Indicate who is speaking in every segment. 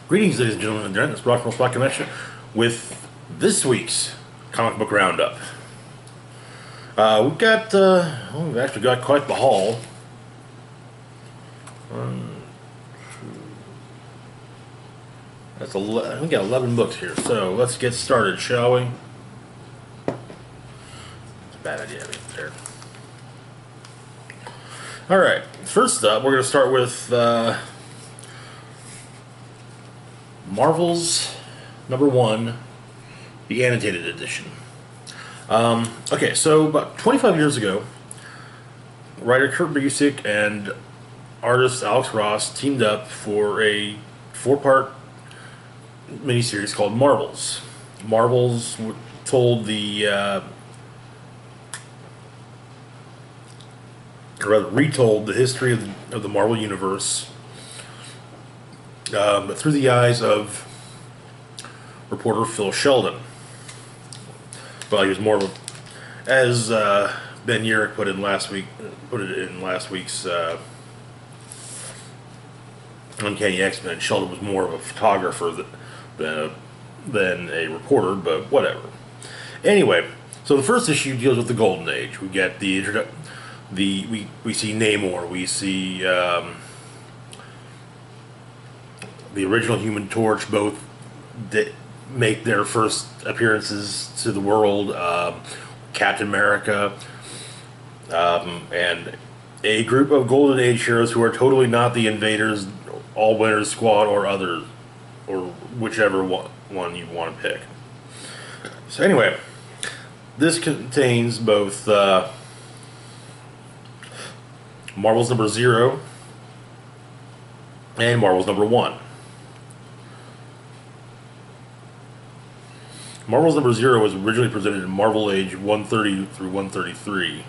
Speaker 1: Greetings, ladies and gentlemen, and it's Rock from Spot Convention with this week's comic book roundup. We've actually got quite the haul. We got 11 books here, so let's get started, shall we? It's a bad idea right there. Alright, first up, we're going to start with Marvel's #1, the annotated edition. Okay, so about 25 years ago, writer Kurt Busiek and artist Alex Ross teamed up for a 4-part miniseries called Marvels. Marvels told retold the history of the Marvel Universe, but through the eyes of reporter Phil Sheldon. Well, he was more of a, as Ben Urich put it in last week's Uncanny X-Men. Sheldon was more of a photographer than a reporter, but whatever. Anyway, so the first issue deals with the Golden Age. We get we see Namor, we see the original Human Torch, both make their first appearances to the world. Captain America, and a group of Golden Age heroes who are totally not the Invaders, All Winners Squad, or others, or whichever one you want to pick. So anyway, this contains both Marvel's #0 and Marvel's #1. Marvel's #0 was originally presented in Marvel Age 130 through 133,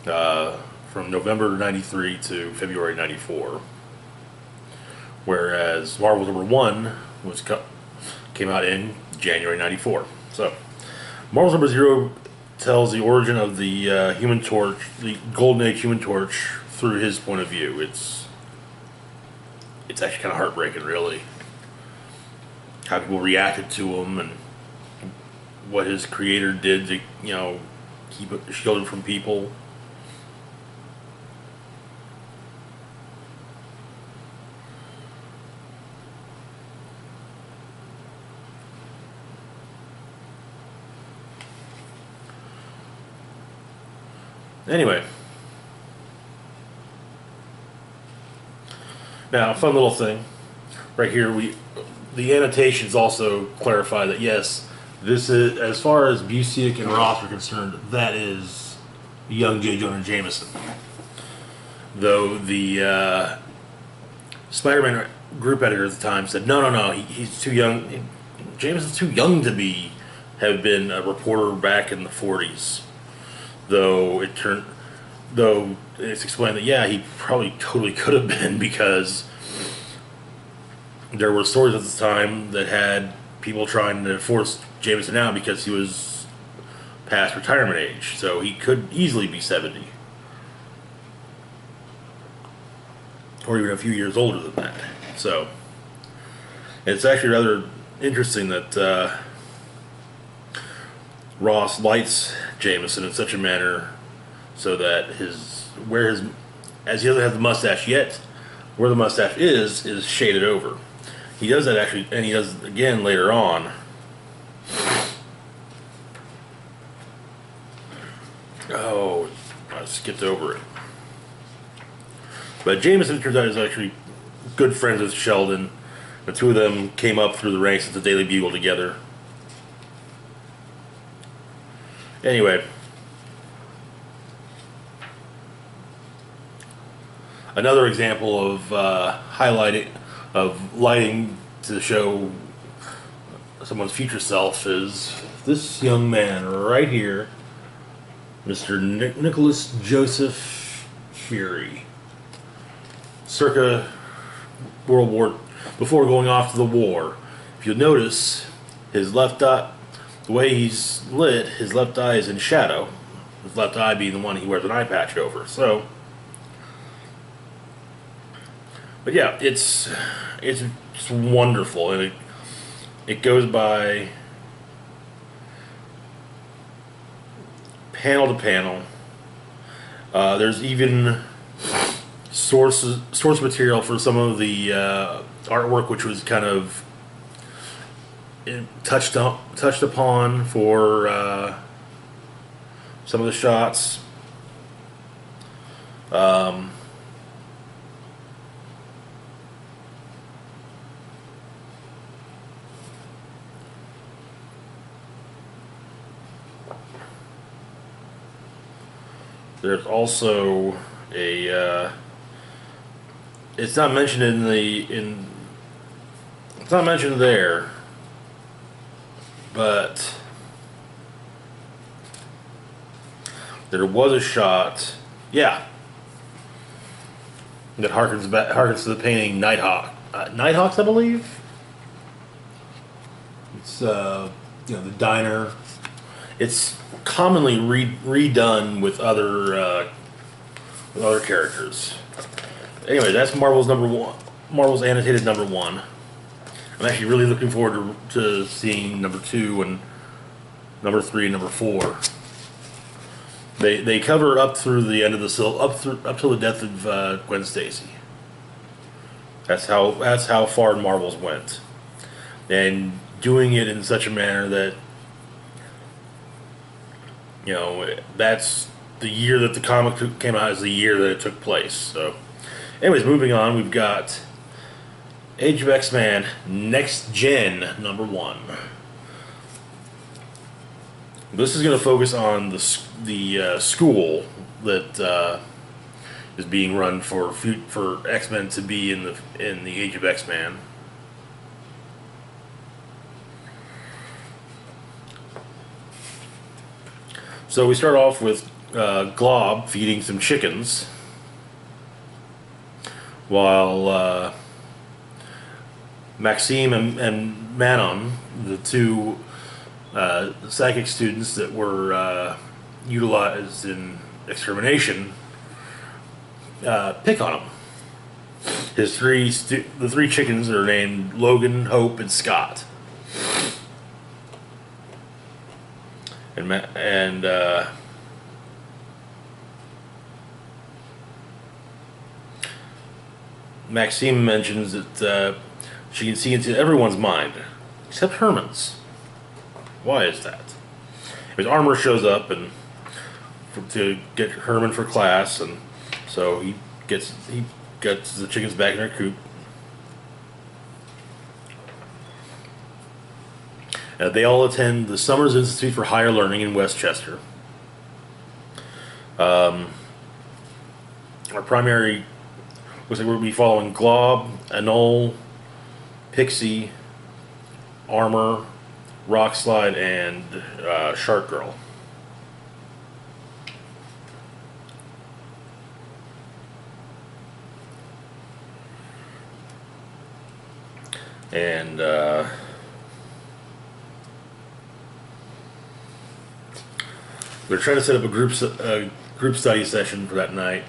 Speaker 1: from November '93 to February '94, whereas Marvel's #1 came out in January '94. So, Marvel's #0 tells the origin of the Human Torch, the Golden Age Human Torch, through his point of view. It's actually kind of heartbreaking, really, how people reacted to him and what his creator did to, keep it shielded from people. Anyway, now a fun little thing right here. The annotations also clarify that yes, this is, as far as Busiek and Ross are concerned, that is young J. Jonah Jameson. Though the Spider-Man group editor at the time said, no, he's too young. Jameson's too young to have been a reporter back in the 40s. Though it's explained that yeah, he probably totally could have been, because there were stories at the time that had people trying to force Jameson out because he was past retirement age. So he could easily be 70. Or even a few years older than that. So it's actually rather interesting that Ross lights Jameson in such a manner so that as he doesn't have the mustache yet, where the mustache is shaded over. He does that actually, and he does it again later on. Oh, I skipped over it. But Jameson, turns out, is actually good friends with Sheldon. The two of them came up through the ranks of the Daily Bugle together. Anyway, another example of lighting to show someone's future self is this young man right here, Mr. Nicholas Joseph Fury, circa World War, before going off to the war. If you'll notice, his left eye, the way he's lit, his left eye is in shadow. His left eye being the one he wears an eye patch over. So But yeah, it's just wonderful, and it goes by panel to panel. There's even source material for some of the artwork, which was kind of touched upon for some of the shots. There's also a. It's not mentioned It's not mentioned there, but there was a shot. Yeah. That harkens to the painting Nighthawk. Nighthawks, I believe. It's the diner. It's commonly redone with other characters. Anyway, that's Marvel's number one. Marvel's annotated number one. I'm actually really looking forward to seeing number 2 and number 3 and number 4. They cover up through the end of the up till the death of Gwen Stacy. That's how far Marvel's went, and doing it in such a manner that that's the year that the comic came out is the year that it took place. So, anyways, moving on, we've got Age of X-Men Next Gen number 1. This is going to focus on the school that is being run for X-Men to be in the Age of X-Men. So we start off with Glob feeding some chickens, while Maxime and Manon, the two psychic students that were utilized in extermination, pick on him. The three chickens are named Logan, Hope, and Scott. And Maxime mentions that she can see into everyone's mind, except Herman's. Why is that? His armor shows up to get Herman for class, and so he gets the chickens back in their coop. They all attend the Summers Institute for Higher Learning in Westchester. Our primary looks like we'll be following Glob, Anole, Pixie, Armor, Rockslide, and Shark Girl. And we're trying to set up a group study session for that night,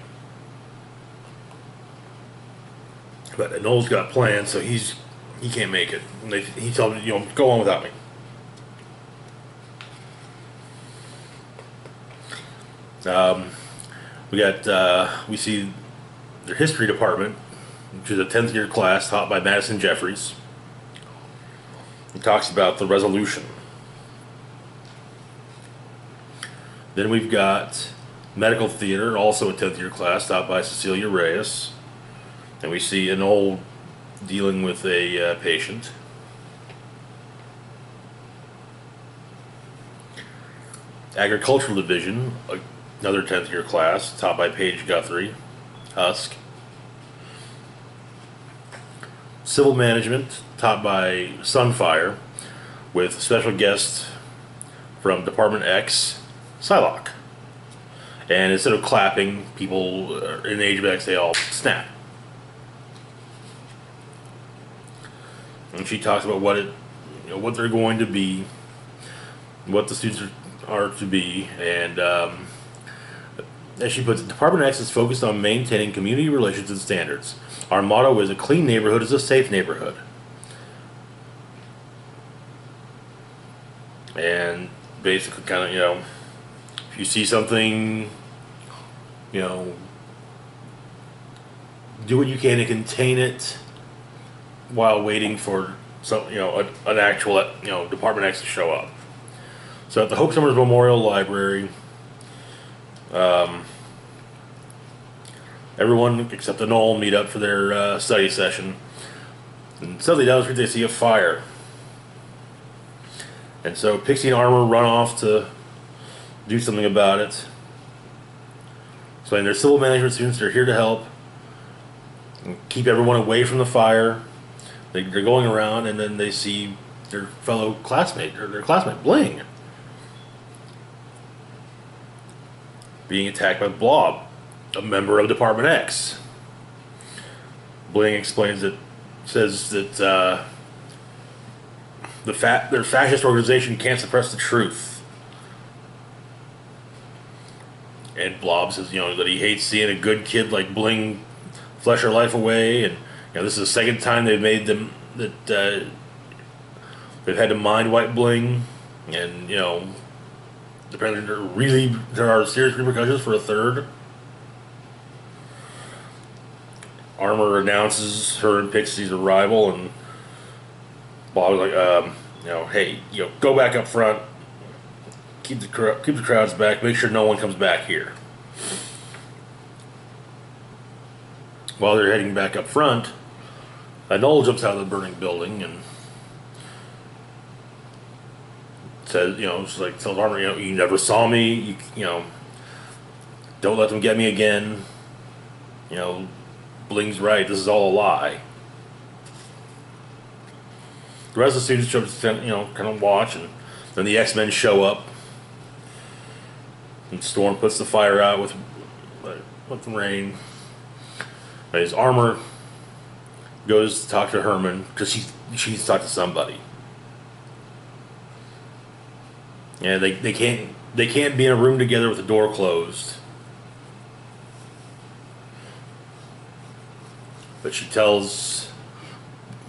Speaker 1: but Noel's got plans, so he can't make it. And he told me, go on without me. We see their history department, which is a 10th year class taught by Madison Jeffries. It talks about the resolution. Then we've got medical theater, also a 10th year class taught by Cecilia Reyes. And we see an old dealing with a patient. Agricultural division, another 10th year class taught by Paige Guthrie, Husk. Civil management taught by Sunfire, with special guest from Department X, Psylocke. And instead of clapping, people in Age of X, they all snap. And she talks about what they're going to be, what the students are to be, and as she puts it, Department X is focused on maintaining community relations and standards. Our motto is a clean neighborhood is a safe neighborhood. And basically kind of, you know, if you see something, you know, do what you can to contain it while waiting for some, you know, an actual, you know, Department X to show up. So at the Hope Summers Memorial Library, everyone except the Knoll meet up for their study session. And suddenly down the street they see a fire. And so Pixie and Armor run off to do something about it. So they're civil management students, they're here to help and keep everyone away from the fire. They're going around, and then they see their fellow classmate, or their classmate, Bling, being attacked by Blob, a member of Department X. Bling explains that, says that their fascist organization can't suppress the truth. And Blob says, you know, that he hates seeing a good kid like Bling flesh her life away, and you know, this is the second time they've made them that they've had to mind wipe Bling, and you know, apparently there are serious repercussions for a third. Armor announces her and Pixie's arrival, and Bob's like, you know, hey, you know, go back up front, keep the crowds back, make sure no one comes back here. While they're heading back up front, a Knoll jumps out of the burning building and says, you know, she's like, tells Armor, you know, you never saw me, you know, don't let them get me again. You know, Bling's right, this is all a lie. The rest of the students just, you know, kind of watch, and then the X-Men show up, and Storm puts the fire out with the rain. And his Armor goes to talk to Herman because she needs to talk to somebody. And they can't be in a room together with the door closed. But she tells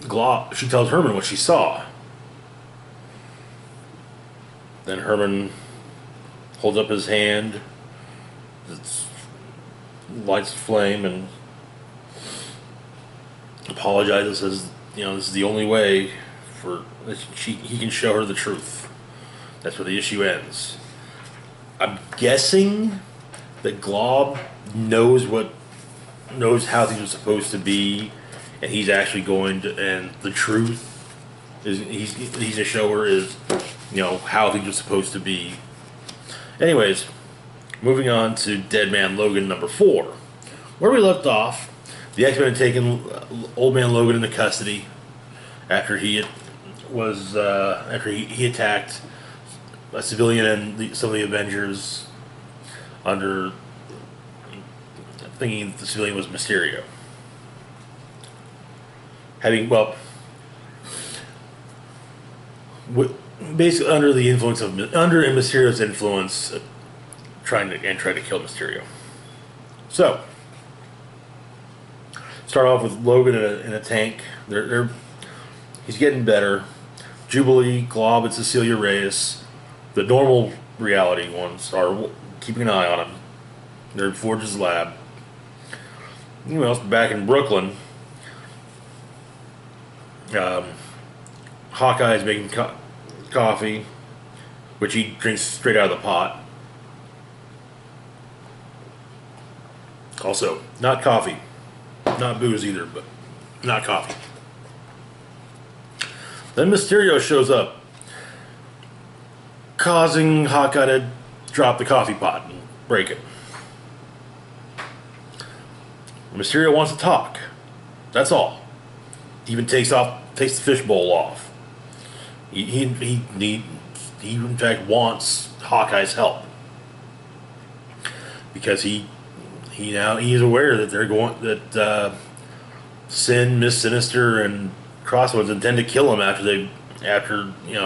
Speaker 1: Herman what she saw. Then Herman holds up his hand, it lights a flame, and apologizes, says, you know, this is the only way he can show her the truth. That's where the issue ends. I'm guessing that Glob knows how things are supposed to be, and he's actually going to, and the truth is he's to show her is, you know, how things are supposed to be. Anyways, moving on to Dead Man Logan number 4, where we left off. The X-Men had taken Old Man Logan into custody after he attacked a civilian and some of the Avengers under thinking that the civilian was Mysterio. Basically under Mysterio's influence, trying to kill Mysterio. So, start off with Logan in a tank. He's getting better. Jubilee, Glob, and Cecilia Reyes, the normal reality ones, are keeping an eye on him. They're in Forge's lab. Meanwhile, back in Brooklyn, Hawkeye is making coffee, which he drinks straight out of the pot. Also, not coffee. Not booze either, but not coffee. Then Mysterio shows up, causing Hawkeye to drop the coffee pot and break it. Mysterio wants to talk. That's all. He even takes the fishbowl off. He in fact wants Hawkeye's help because he is aware that Sin, Miss Sinister, and Crossroads intend to kill him after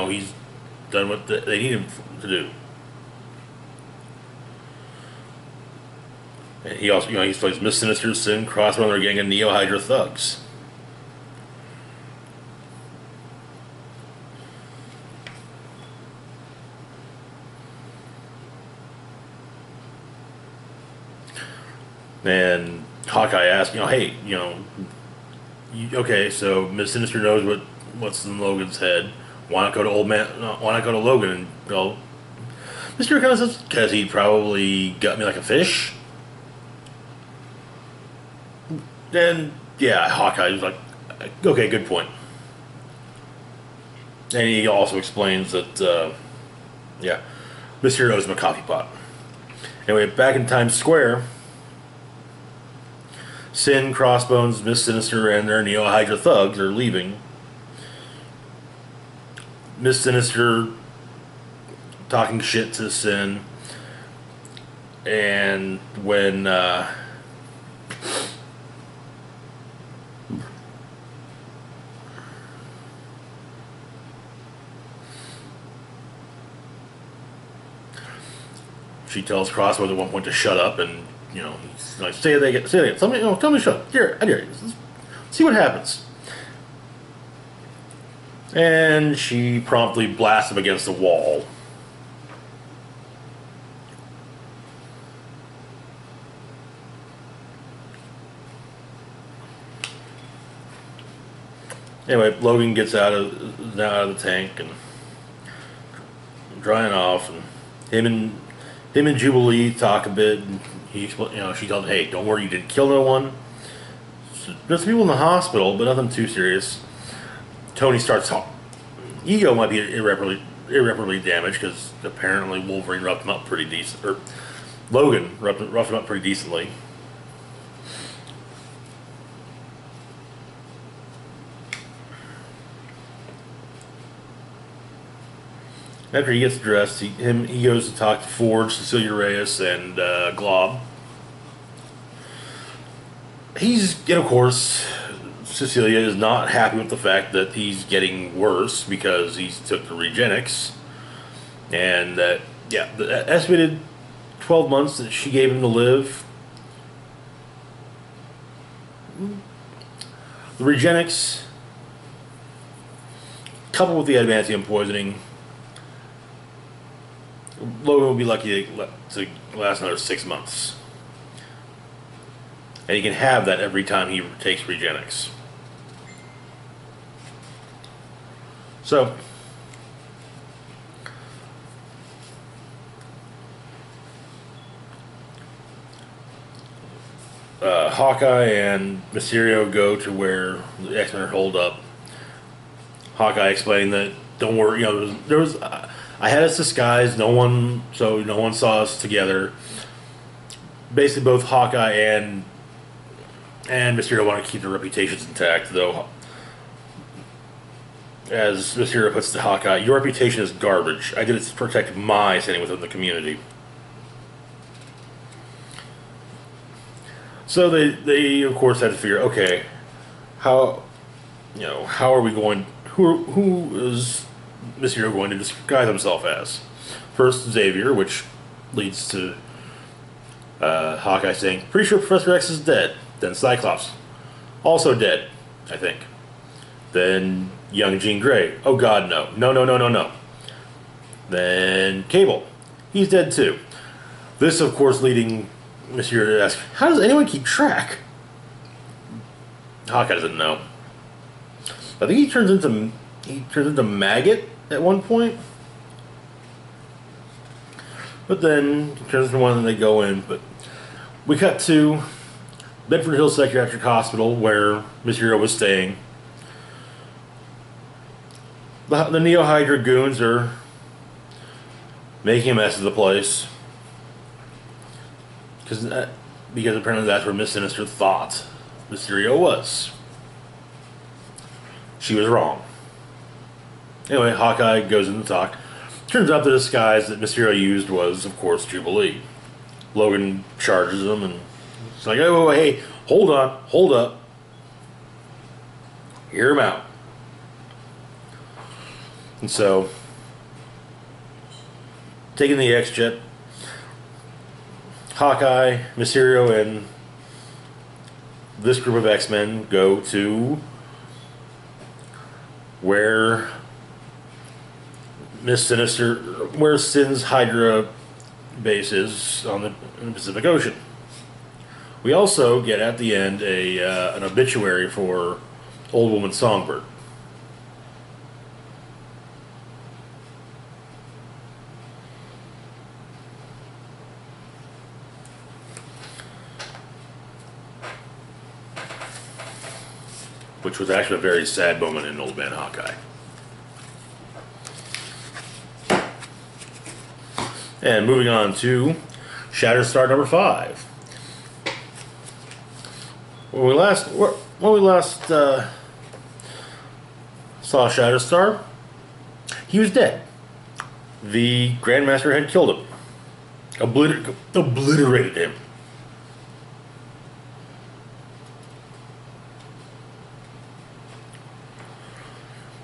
Speaker 1: he's done what they need him to do. And he also, he explains Miss Sinister, Sin, Crossbone, their gang of Neo Hydra thugs. And Hawkeye asks, hey, okay, so Miss Sinister knows what's in Logan's head. Why not go to old man? Why not go to Logan? And Mr. kind of says, because he'd probably gut me like a fish. Then yeah, Hawkeye was like, okay, good point. And he also explains that yeah, Mysterio owes him a coffee pot. Anyway, back in Times Square, Sin, Crossbones, Miss Sinister, and their Neo Hydra thugs are leaving. Miss Sinister talking shit to Sin, and when she tells Crossbones at one point to shut up, and he's like, say it again, tell me to shut up. Here, I dare you. See what happens. And she promptly blasts him against the wall. Anyway, Logan gets out of the tank and drying off, and him and Jubilee talk a bit. And she tells him, "Hey, don't worry, you didn't kill no one. There's people in the hospital, but nothing too serious." Tony starts talking. Ego might be irreparably damaged because apparently Wolverine roughed him up pretty decent, or Logan roughed him up pretty decently. After he gets dressed, he goes to talk to Forge, Cecilia Reyes, and Glob. And of course, Cecilia is not happy with the fact that he's getting worse because he took the Regenix, and that the estimated 12 months that she gave him to live. The Regenix, coupled with the adamantium poisoning, Logan will be lucky to last another 6 months. And he can have that every time he takes Regenix. So, Hawkeye and Mysterio go to where the X-Men are holed up. Hawkeye explaining that, don't worry, there was I had us disguised, no one saw us together. Basically, both Hawkeye and Mysterio want to keep their reputations intact, though. As Mysterio puts to Hawkeye, your reputation is garbage. I did it to protect my standing within the community. So they of course had to figure, okay, how are we going? Who is Mysterio going to disguise himself as? First, Xavier, which leads to Hawkeye saying, "Pretty sure Professor X is dead." Then Cyclops, also dead, I think. Then young Jean Grey, oh God, no. No. Then Cable, he's dead too. This, of course, leading Mysterio to ask, how does anyone keep track? Hawkeye doesn't know. I think he turns into Maggot at one point. But then he turns into one and they go in. But we cut to Bedford Hills Psychiatric Hospital where Mysterio was staying. The Neo Hydra goons are making a mess of the place. Because apparently that's where Miss Sinister thought Mysterio was. She was wrong. Anyway, Hawkeye goes in to talk. Turns out the disguise that Mysterio used was, of course, Jubilee. Logan charges him and it's like, oh, hey, hold up. Hear him out. And so, taking the X-Jet, Hawkeye, Mysterio, and this group of X-Men go to where where Sin's Hydra base is in the Pacific Ocean. We also get at the end an obituary for Old Woman Songbird. Which was actually a very sad moment in Old Man Hawkeye. And moving on to Shatter Star number 5. When we last saw Shatter Star, he was dead. The Grandmaster had killed him, obliterated him.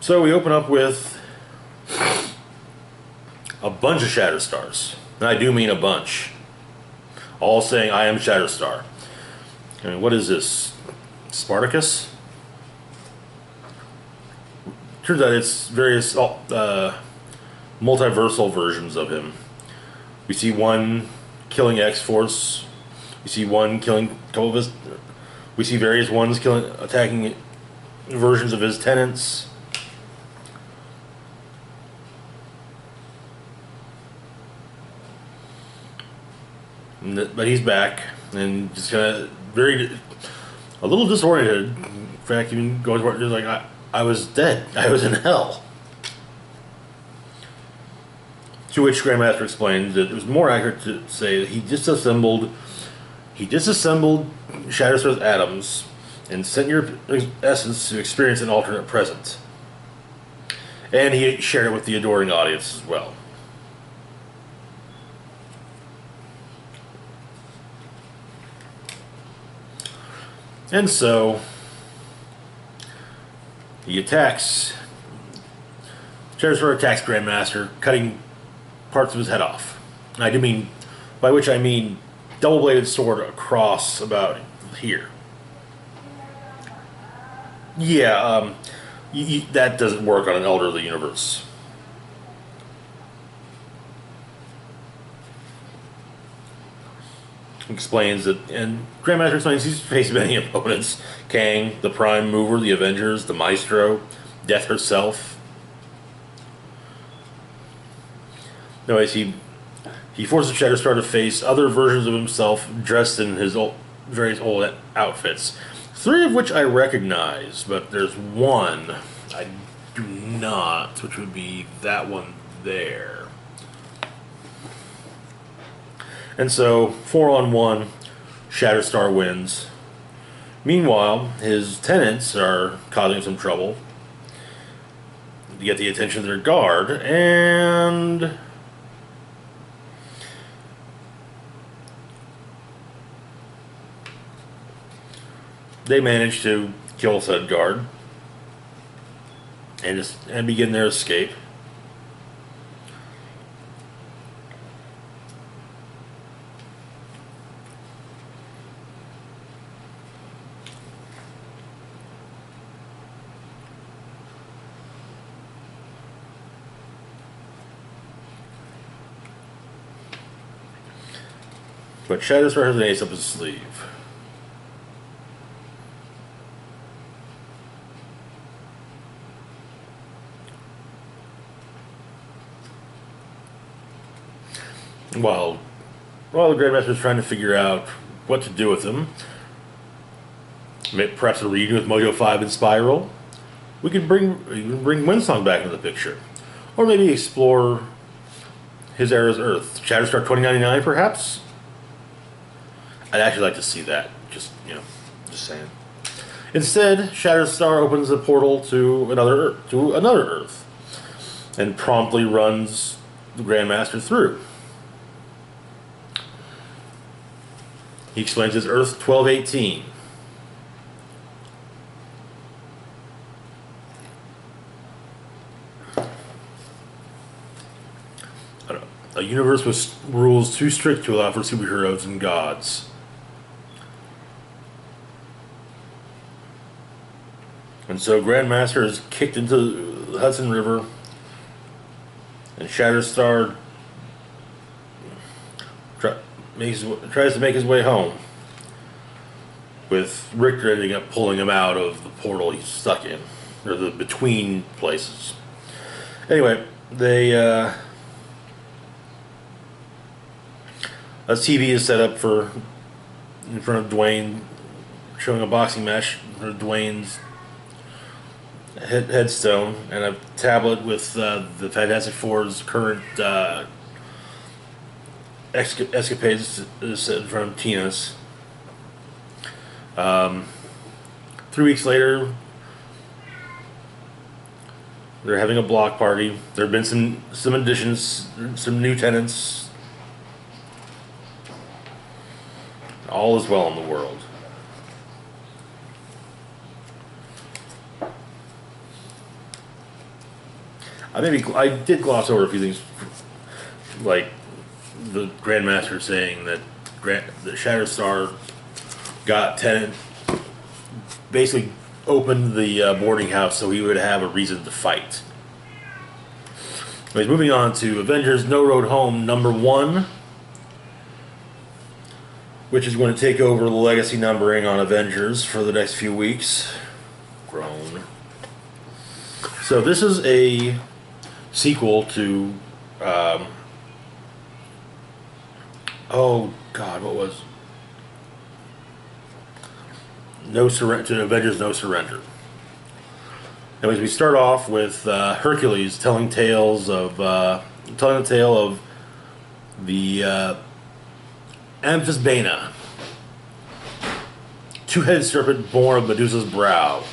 Speaker 1: So we open up with a bunch of Shatter Stars. And I do mean a bunch. All saying, I am Shatter Star. I mean, what is this? Spartacus? Turns out it's various multiversal versions of him. We see one killing X-Force. We see one killing Tovis. We see various ones attacking versions of his tenants. But he's back and just kind of a little disoriented. In fact, even going to work, just like I was dead. I was in hell. To which Grandmaster explained that it was more accurate to say that he disassembled Shatterstar's atoms and sent your essence to experience an alternate present. And he shared it with the adoring audience as well. And so he attacks. Shatter Star attacks Grandmaster, cutting parts of his head off. I do mean, by which I mean double-bladed sword across about here. Yeah, that doesn't work on an Elder of the Universe. Explains that, and Grandmaster explains he's faced many opponents: Kang, the Prime Mover, the Avengers, the Maestro, Death herself. Anyways, he forces Shatter Star to face other versions of himself dressed in his various old outfits. 3 of which I recognize, but there's one I do not, which would be that one there. And so, 4-on-1, Shatter Star wins. Meanwhile, his tenants are causing some trouble to get the attention of their guard, and they manage to kill said guard and begin their escape. But Shatter Star has an ace up his sleeve. While the Grandmaster is trying to figure out what to do with him, perhaps a reunion with Mojo 5 and Spiral, we could bring Windsong back into the picture. Or maybe explore his era's Earth. Shatterstar 2099, perhaps? I'd actually like to see that. Just saying. Instead, Shatterstar opens a portal to another Earth, and promptly runs the Grandmaster through. He explains his Earth 1218. A universe with rules too strict to allow for superheroes and gods. And so Grandmaster is kicked into the Hudson River, and Shatter Star tries to make his way home, with Richter ending up pulling him out of the portal he's stuck in, or the between places. Anyway, they a TV is set up in front of Dwayne, showing a boxing match for Dwayne's headstone, and a tablet with the Fantastic Four's current escapades is set in front of Tina's. 3 weeks later, they're having a block party. There have been some additions, some new tenants. All is well in the world. I did gloss over a few things, like the Grandmaster saying that the Shatter Star got tenant, basically opened the boarding house so he would have a reason to fight. Anyways, moving on to Avengers No Road Home #1, which is going to take over the legacy numbering on Avengers for the next few weeks. Grown. So this is a sequel to oh god, what was to Avengers No Surrender. Anyways, we start off with Hercules telling the tale of the Amphisbaena, two-headed serpent born of Medusa's brow.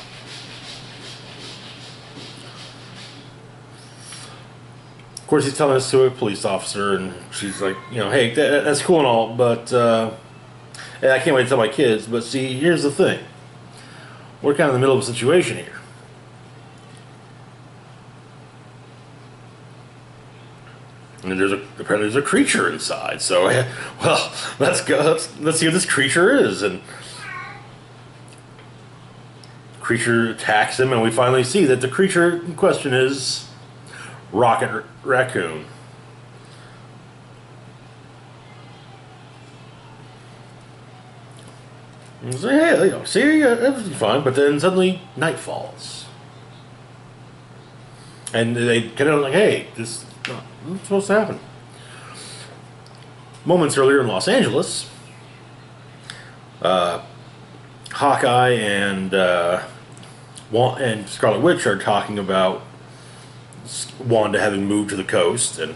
Speaker 1: Of course, he's telling this to a police officer, and she's like, hey, that's cool and all, but and I can't wait to tell my kids, but see, here's the thing. We're kind of in the middle of a situation here. And apparently there's a creature inside, so, well, let's go, let's see what this creature is, and the creature attacks him, and we finally see that the creature in question is Rocket Raccoon. And so, hey, see, everything's fine, but then suddenly night falls. And they kind of like, hey, this is not supposed to happen. Moments earlier in Los Angeles, Hawkeye and Scarlet Witch are talking about Wanda having moved to the coast, and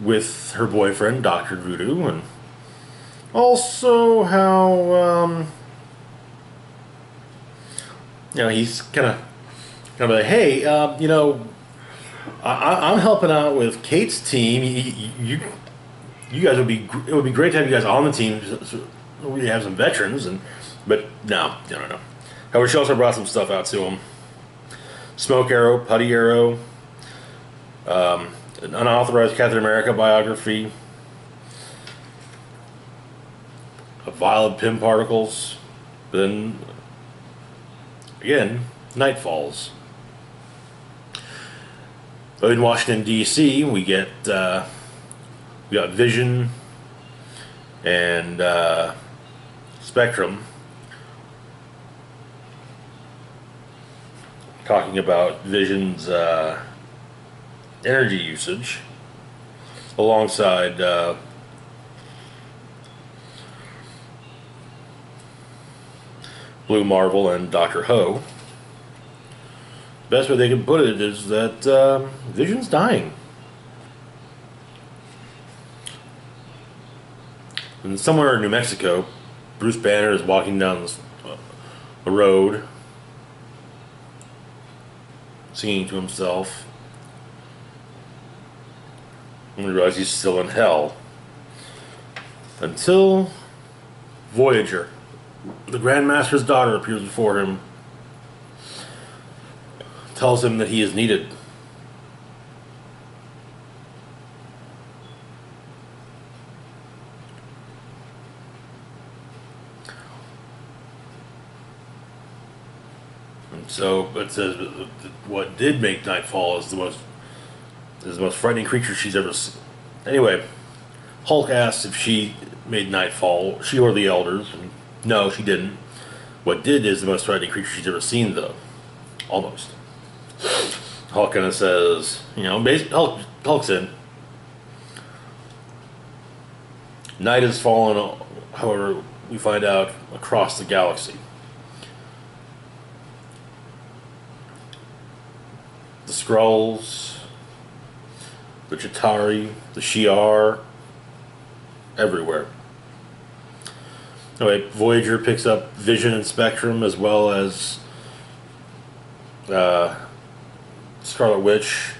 Speaker 1: with her boyfriend, Dr. Voodoo, and also how he's kind of like, hey, I'm helping out with Kate's team. You guys it would be great to have you guys on the team. So we have some veterans, but no. However, she also brought some stuff out to him. Smoke Arrow, Putty Arrow, an unauthorized Captain America biography, a vial of Pym particles. Then again, night falls. In Washington D.C., we got Vision and Spectrum talking about Vision's energy usage, alongside Blue Marvel and Dr. Ho. Best way they can put it is that Vision's dying. And somewhere in New Mexico, Bruce Banner is walking down the road, singing to himself, and we realize he's still in hell. Until Voyager, the Grandmaster's daughter, appears before him, tells him that he is needed. So it says what did make Nightfall is the most frightening creature she's ever seen. Anyway, Hulk asks if she made Nightfall, she or the Elders. And no, she didn't. What did is the most frightening creature she's ever seen, though. Almost. Hulk kind of says, basically, Hulk's in. Night has fallen, however, we find out, across the galaxy. The Skrulls, the Chitauri, the Shi'ar, everywhere. Anyway, Voyager picks up Vision and Spectrum as well as Scarlet Witch.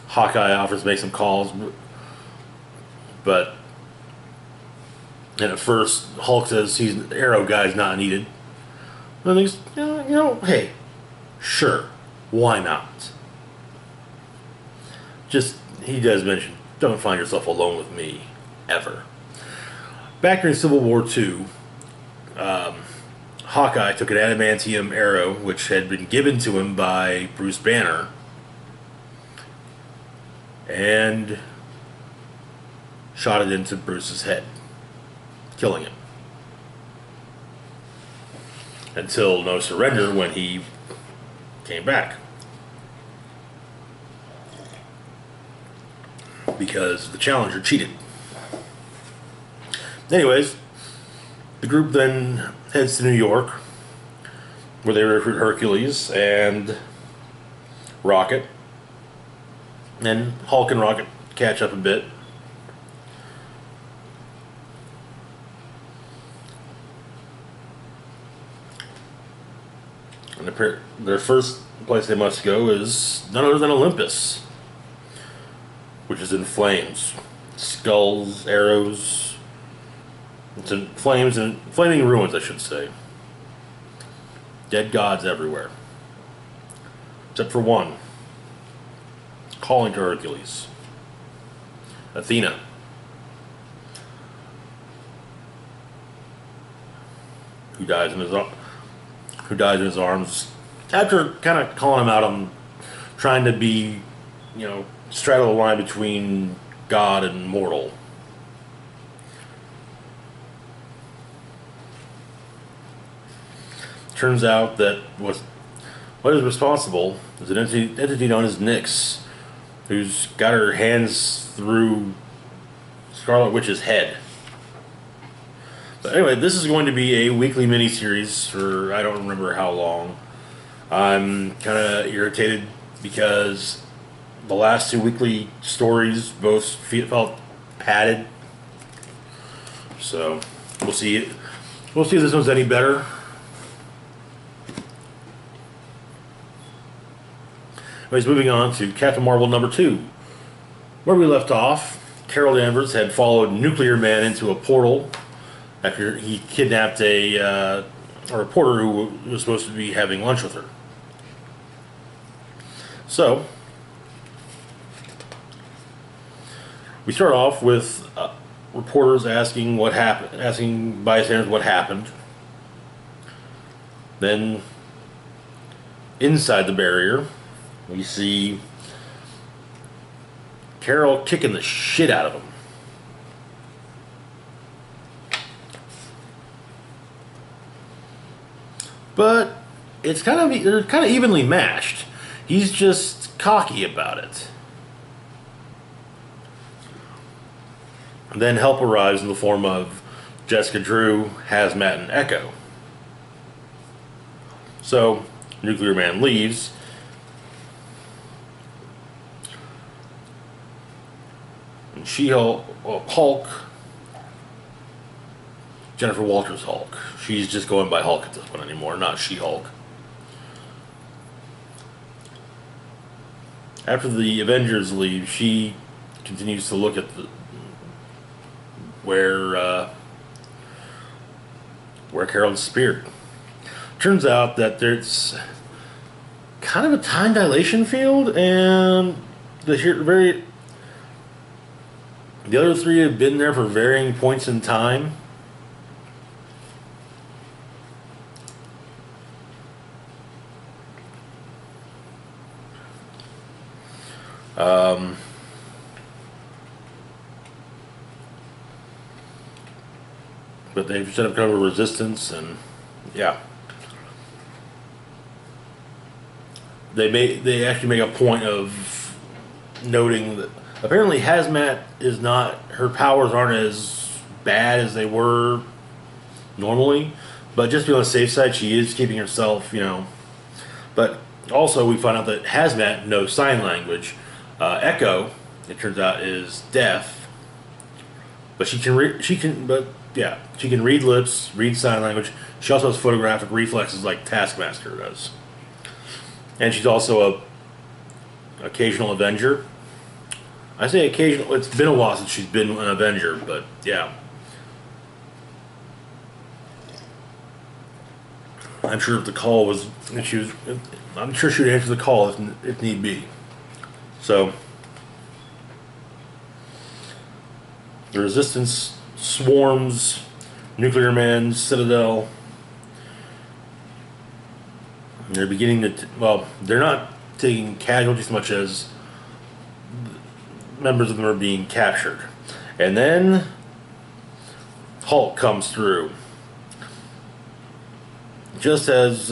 Speaker 1: Hawkeye offers to make some calls, but and at first Hulk says he's an Arrow guy's not needed. And he's, hey, sure, why not? Just, he does mention, don't find yourself alone with me, ever. Back during Civil War II, Hawkeye took an adamantium arrow, which had been given to him by Bruce Banner, and shot it into Bruce's head, killing him. Until no surrender when he came back. Because the Challenger cheated. Anyways, the group then heads to New York, where they recruit Hercules and Rocket. And Hulk and Rocket catch up a bit. And their first place they must go is none other than Olympus, which is in flames. Skulls, arrows. It's in flames and flaming ruins, I should say. Dead gods everywhere. Except for one. Calling to Hercules. Athena. Who dies in his arms after kind of calling him out on trying to be, straddle the line between God and mortal. Turns out that what is responsible is an entity known as Nyx, who's got her hands through Scarlet Witch's head. But anyway, this is going to be a weekly miniseries for I don't remember how long. I'm kind of irritated because the last two weekly stories both felt padded. So we'll see. We'll see if this one's any better. Anyways, moving on to Captain Marvel #2. Where we left off, Carol Danvers had followed Nuclear Man into a portal after he kidnapped a reporter who was supposed to be having lunch with her. So, we start off with reporters asking what happened, asking bystanders what happened. Then, inside the barrier, we see Carol kicking the shit out of him. But it's they're kind of evenly matched. He's just cocky about it. And then help arrives in the form of Jessica Drew, Hazmat, and Echo. So Nuclear Man leaves. And Hulk, Jennifer Walters Hulk. She's just going by Hulk at this point anymore, not She-Hulk. After the Avengers leave, she continues to look at where Carol's speared. Turns out that there's kind of a time dilation field, and the The other three have been there for varying points in time. But they've set up kind of a resistance, and yeah, they actually make a point of noting that apparently Hazmat is not, her powers aren't as bad as they were normally, but just to be on the safe side, she is keeping herself, you know. But also, we find out that Hazmat knows sign language. Echo, it turns out, is deaf, but she can read lips, read sign language. She also has photographic reflexes like Taskmaster does, and she's also a occasional Avenger. I say occasional. It's been a while since she's been an Avenger, but yeah. I'm sure if the call was, I'm sure she would answer the call if need be. So, the Resistance swarms Nuclear Man, Citadel. And they're beginning to, well, they're not taking casualties as much as members of them are being captured. And then Hulk comes through. Just as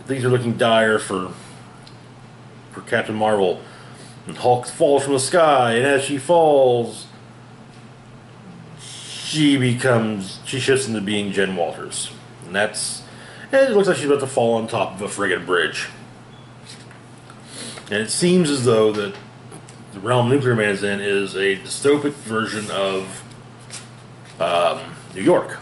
Speaker 1: things are looking dire for Captain Marvel, and Hulk falls from the sky, and as she falls, she shifts into being Jen Walters, and it looks like she's about to fall on top of a friggin' bridge. And it seems as though that the realm Nuclear Man's in is a dystopic version of New York.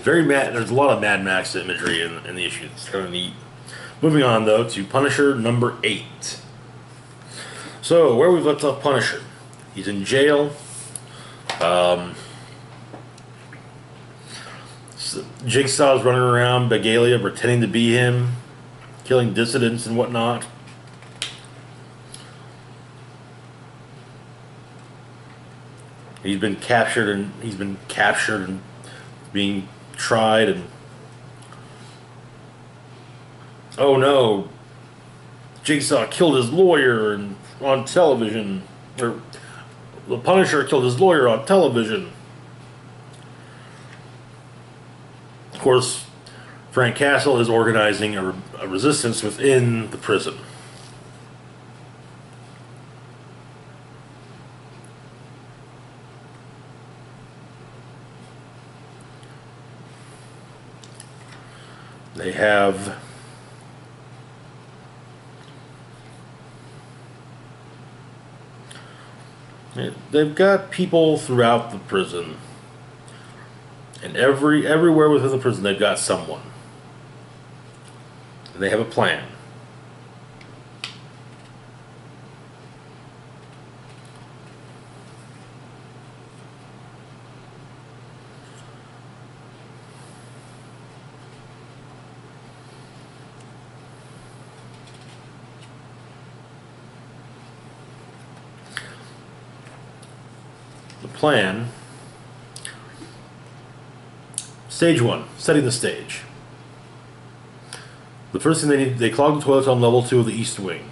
Speaker 1: There's a lot of Mad Max imagery in the issue. It's kind of neat. Moving on, though, to Punisher number 8. So, where we've left off Punisher. He's in jail. Jigsaw's running around Begalia pretending to be him, killing dissidents and whatnot. He's been captured and being tried, and oh no, Jigsaw killed his lawyer on television, or the Punisher killed his lawyer on television. Of course, Frank Castle is organizing a resistance within the prison. They've got people throughout the prison, and everywhere within the prison they've got someone, and they have a plan. Plan. Stage 1, setting the stage. The first thing they clog the toilets on level 2 of the East Wing.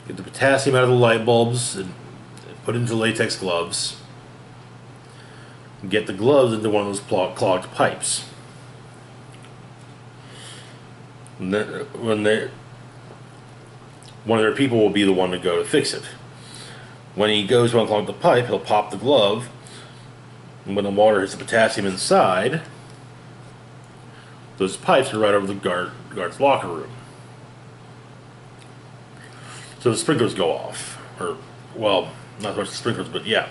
Speaker 1: Get the potassium out of the light bulbs and put it into latex gloves. Get the gloves into one of those clogged pipes. And then, one of their people will be the one to go to fix it. When he goes to unclog the pipe, he'll pop the glove, and when the water hits the potassium inside, those pipes are right over the guard's locker room. So the sprinklers go off. Or, well, not so much the sprinklers, but yeah.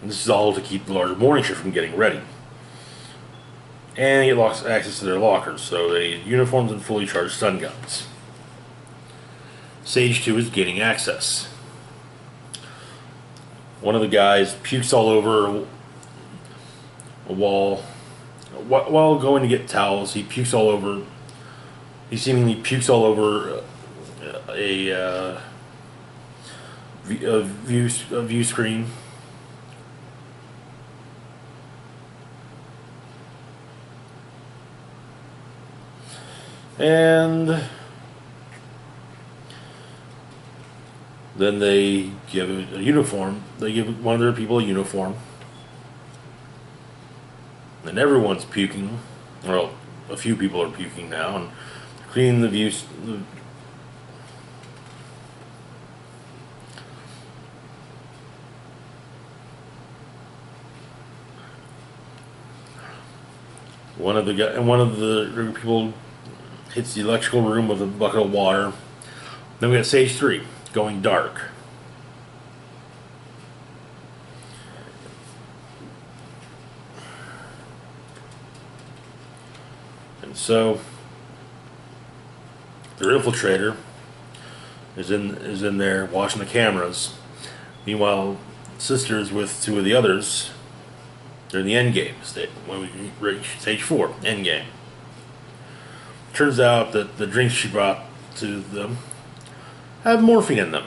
Speaker 1: And this is all to keep the larger morning shift from getting ready. And he locks access to their lockers, so they uniforms and fully charged stun guns. Stage 2 is gaining access. One of the guys pukes all over a wall, while going to get towels, he pukes all over. He seemingly pukes all over a view screen. And then they give a uniform. They give one of their people a uniform. And everyone's puking. Well, a few people are puking now and cleaning the views. One of the people hits the electrical room with a bucket of water. Then we got Stage 3, going dark. And so their infiltrator is in there watching the cameras. Meanwhile, Sister's with two of the others. They're in the end game state when we reach Stage 4, end game. Turns out that the drinks she brought to them have morphine in them.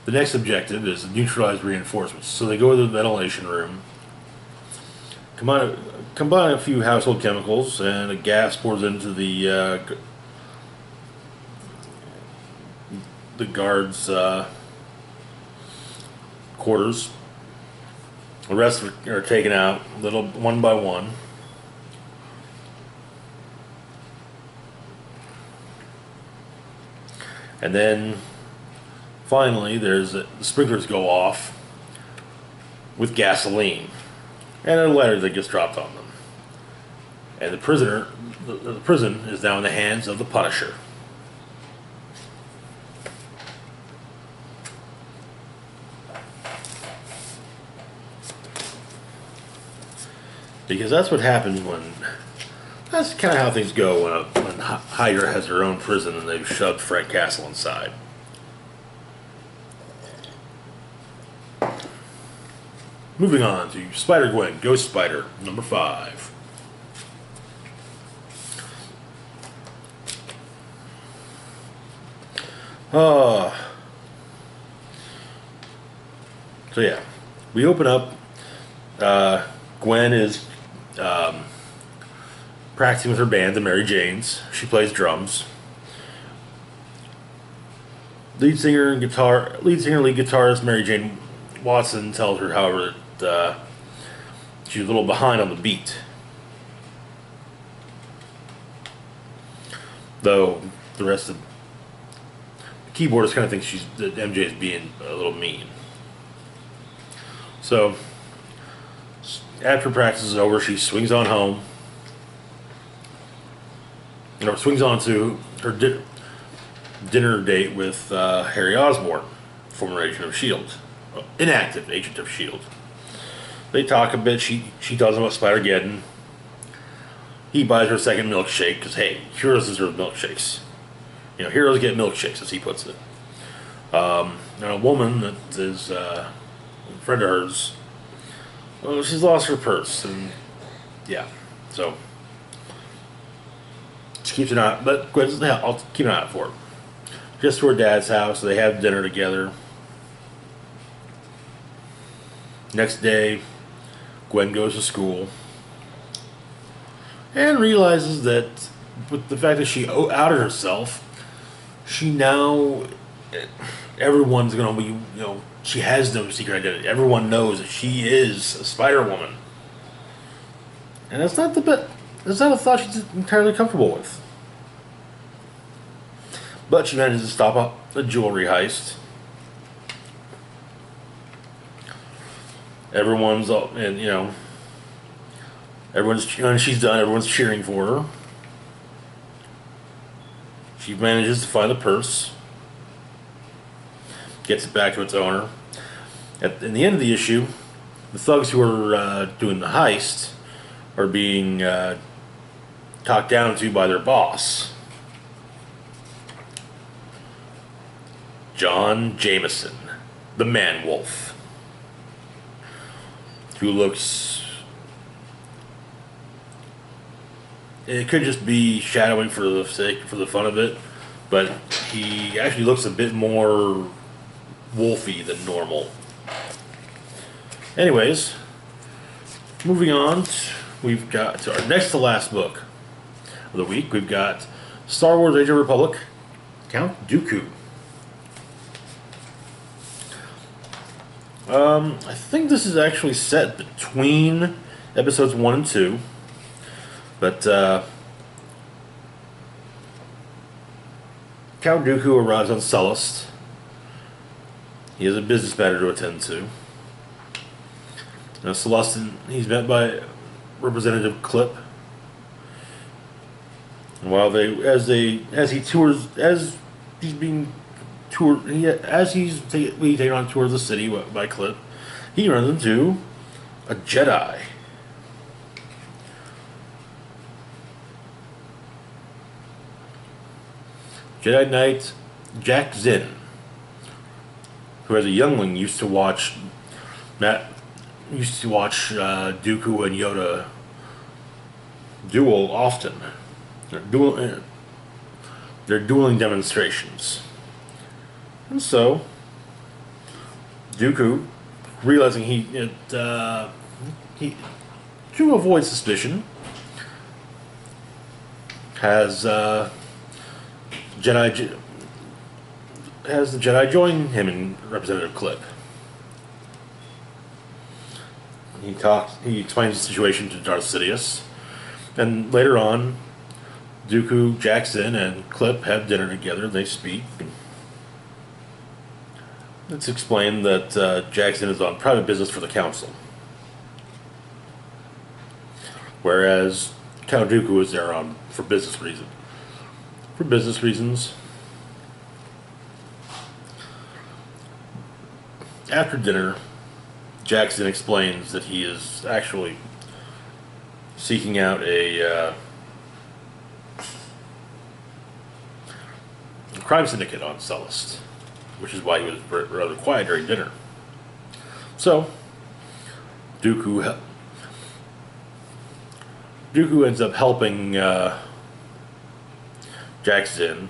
Speaker 1: The next objective is to neutralize reinforcements. So they go to the ventilation room, combine a few household chemicals, and a gas pours into the guards' quarters. The rest are taken out, one by one. And then finally, the sprinklers go off with gasoline, and a letter that gets dropped on them. And the prison is now in the hands of the Punisher. Because that's what happens that's kind of how things go when Hydra has their own prison and they've shoved Frank Castle inside. Moving on to Spider-Gwen Ghost Spider, number 5. So yeah, we open up. Gwen is practicing with her band, the Mary Janes. She plays drums. Lead singer, lead guitarist Mary Jane Watson tells her, however, that she's a little behind on the beat. Though the rest of the keyboardists kind of think that MJ is being a little mean. So after practice is over, she swings on home. Swings on to her dinner date with Harry Osborn, former agent of S.H.I.E.L.D. Inactive agent of S.H.I.E.L.D. They talk a bit. She tells him about Spider-Geddon. He buys her a second milkshake because, hey, heroes deserve milkshakes. Heroes get milkshakes, as he puts it. A woman that is a friend of hers, well, she's lost her purse, and yeah, so she keeps an eye. But Gwen says, "Yeah, I'll keep an eye out for her." Just to her dad's house, they have dinner together. Next day, Gwen goes to school and realizes that with the fact that she outed herself, everyone's gonna be, she has no secret identity. Everyone knows that she is a Spider-Woman, and that's not a thought she's entirely comfortable with. But she manages to stop a jewelry heist. Everyone's she's done. Everyone's cheering for her. She manages to find the purse, gets it back to its owner. In the end of the issue, the thugs who are doing the heist are being talked down to by their boss, John Jameson. the Man Wolf, who looks... It could just be shadowing for the fun of it, but he actually looks a bit more wolfy than normal. Anyways, moving on, we've got to our next to last book of the week. We've got Star Wars: Age of Republic, Count Dooku. I think this is actually set between episodes 1 and 2, but Count Dooku arrives on Sullust. He has a business matter to attend to. Now, Sullust, he's met by Representative Clip. And while as he's being taken on tour of the city by Clip, he runs into a Jedi. Jedi Knight Jack Zinn, who as a youngling used to watch Dooku and Yoda duel often. They're dueling demonstrations. And so, Dooku, realizing to avoid suspicion, has the Jedi join him in Representative Clip. He explains the situation to Darth Sidious, and later on, Dooku, Jackson, and Clip have dinner together. They speak. It's explained that Jackson is on private business for the Council, whereas Count Dooku is there for business reasons. For business reasons. After dinner, Jackson explains that he is actually seeking out a crime syndicate on Sullust, which is why he was rather quiet during dinner. So, Dooku ends up helping Jackson,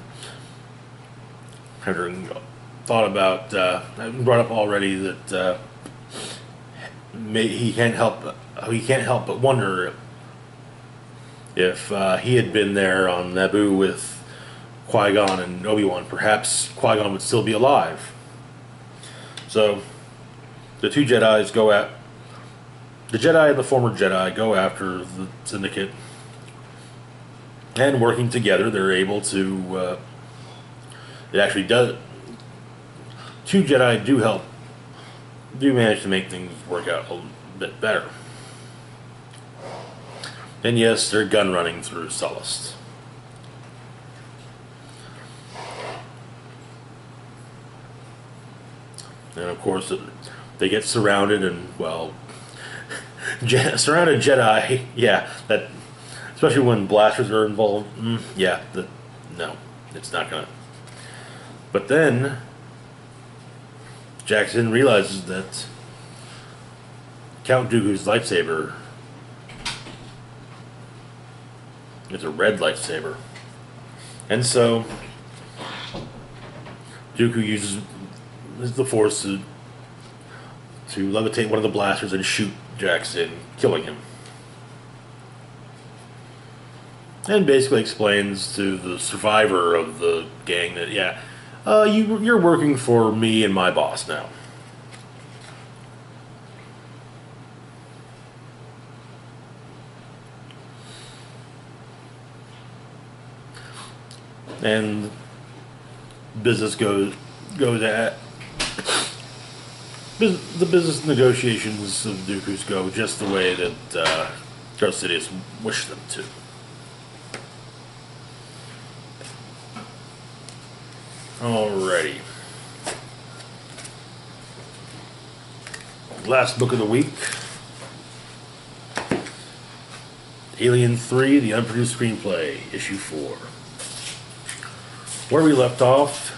Speaker 1: having thought about, brought up already that he can't help but wonder if he had been there on Naboo with Qui-Gon and Obi-Wan, perhaps Qui-Gon would still be alive. So the two Jedis the Jedi and the former Jedi go after the Syndicate, and working together, they're able to. It actually does. Two Jedi do manage to make things work out a bit better. And yes, they're gun running through Sullust. And of course, they get surrounded, and well, surrounded Jedi. Yeah, that. Especially when blasters are involved. No, it's not gonna. But then Jackson realizes that Count Dooku's lightsaber is a red lightsaber, and so Dooku uses the Force to levitate one of the blasters and shoot Jackson, killing him. And basically explains to the survivor of the gang that, you're working for me and my boss now. And business goes at the business negotiations of Dooku's go just the way that Darth Sidious wished them to. Alrighty. Last book of the week. Alien 3, The Unproduced Screenplay, Issue 4. Where we left off,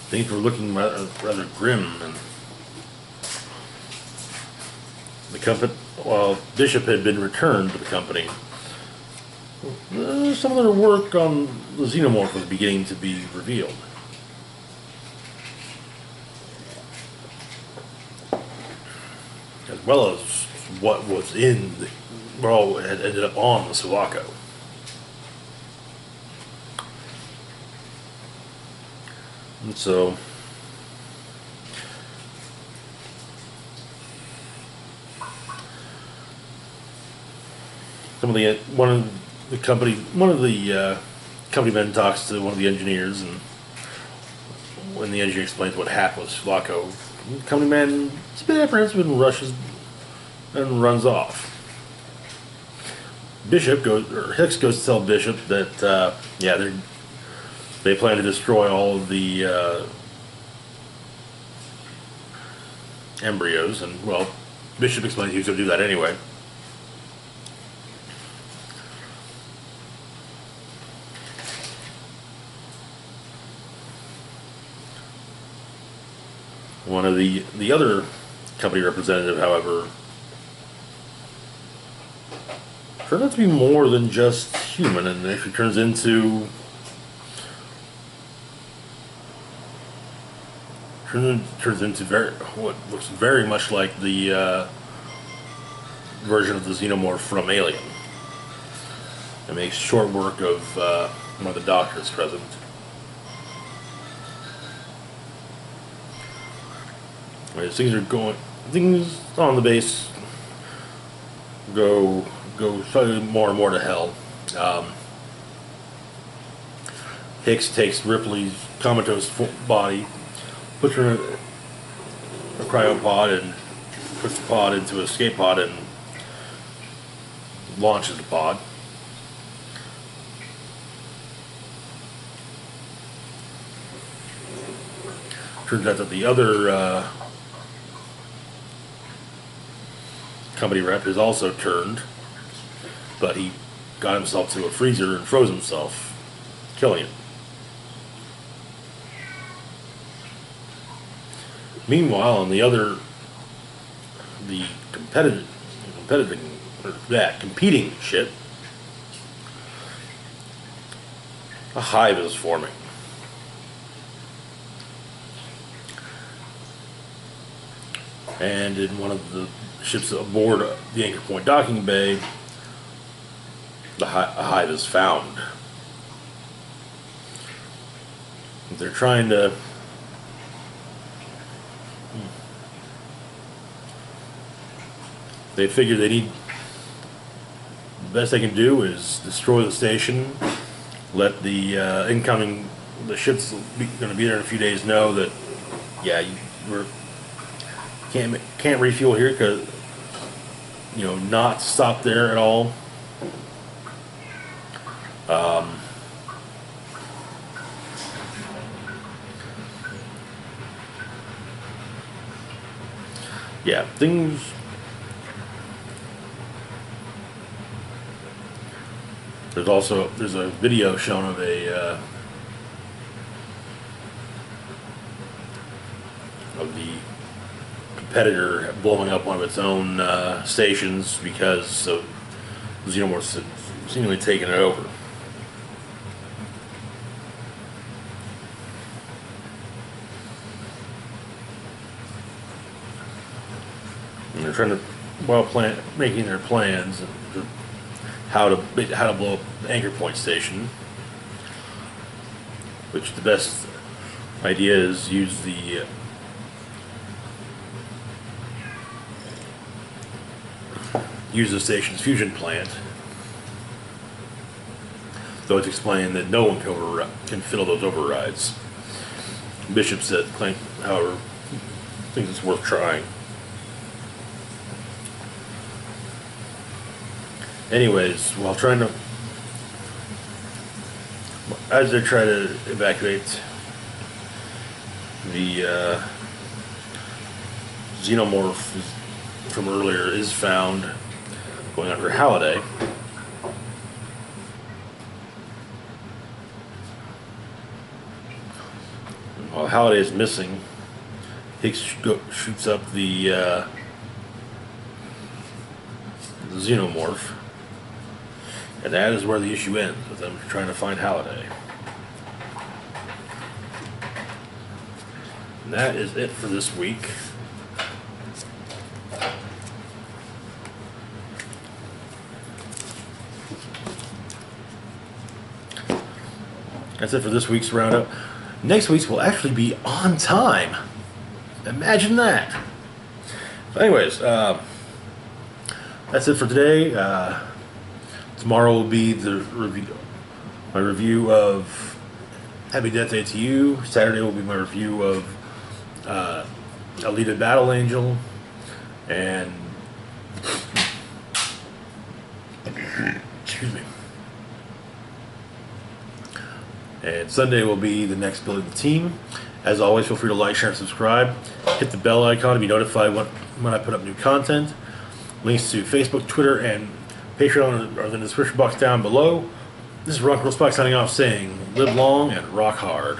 Speaker 1: things were looking rather grim, and the company, while Bishop had been returned to the company, some of their work on the Xenomorph was beginning to be revealed. As well as what was in the, well, had ended up on the Sulaco. And so, one of the company men talks to one of the engineers, and when the engineer explains what happened with Sulaco, the company man is a bit apprehensive and rushes and runs off. Hicks goes to tell Bishop that they plan to destroy all of the embryos, and well, Bishop explains he was going to do that anyway. One of the other company representative, however, turns out to be more than just human, and actually turns into what looks very much like the version of the Xenomorph from Alien. It makes short work of one of the doctors present. Things on the base go slightly more and more to hell. Hicks takes Ripley's comatose body, puts her in a cryopod, and puts the pod into an escape pod and launches the pod. Turns out that the other company rep is also turned, but he got himself to a freezer and froze himself, killing him. Meanwhile, on the competing ship, a hive is forming. And in one of the ships aboard the Anchor Point docking bay, a hive is found. They're trying to they figure the best they can do is destroy the station, let the the ship's going to be there in a few days know that, yeah, we're can't refuel here, because not stop there at all. Yeah, things. There's a video shown of the competitor blowing up one of its own stations because of Xenomorphs seemingly taking it over. And they're trying to, while making their plans, how to blow up the Anchor Point station, which the best idea is use the station's fusion plant, though it's explained that no one can fiddle those overrides. Bishop said, however, thinks it's worth trying. Anyways, while as they try to evacuate, the Xenomorph from earlier is found going after Halliday. While Halliday is missing, Hicks shoots up the the Xenomorph. And that is where the issue ends, with them trying to find Halliday. And that is it for this week. That's it for this week's roundup. Next week's will actually be on time. Imagine that. But anyways, that's it for today. Tomorrow will be my review of Happy Death Day to You. Saturday will be my review of Alita Battle Angel. And excuse me. And Sunday will be the next Building the Team. As always, feel free to like, share, and subscribe. Hit the bell icon to be notified when I put up new content. Links to Facebook, Twitter, and Patreon are in the description box down below. This is Rock Roll Spike signing off saying, live long and rock hard.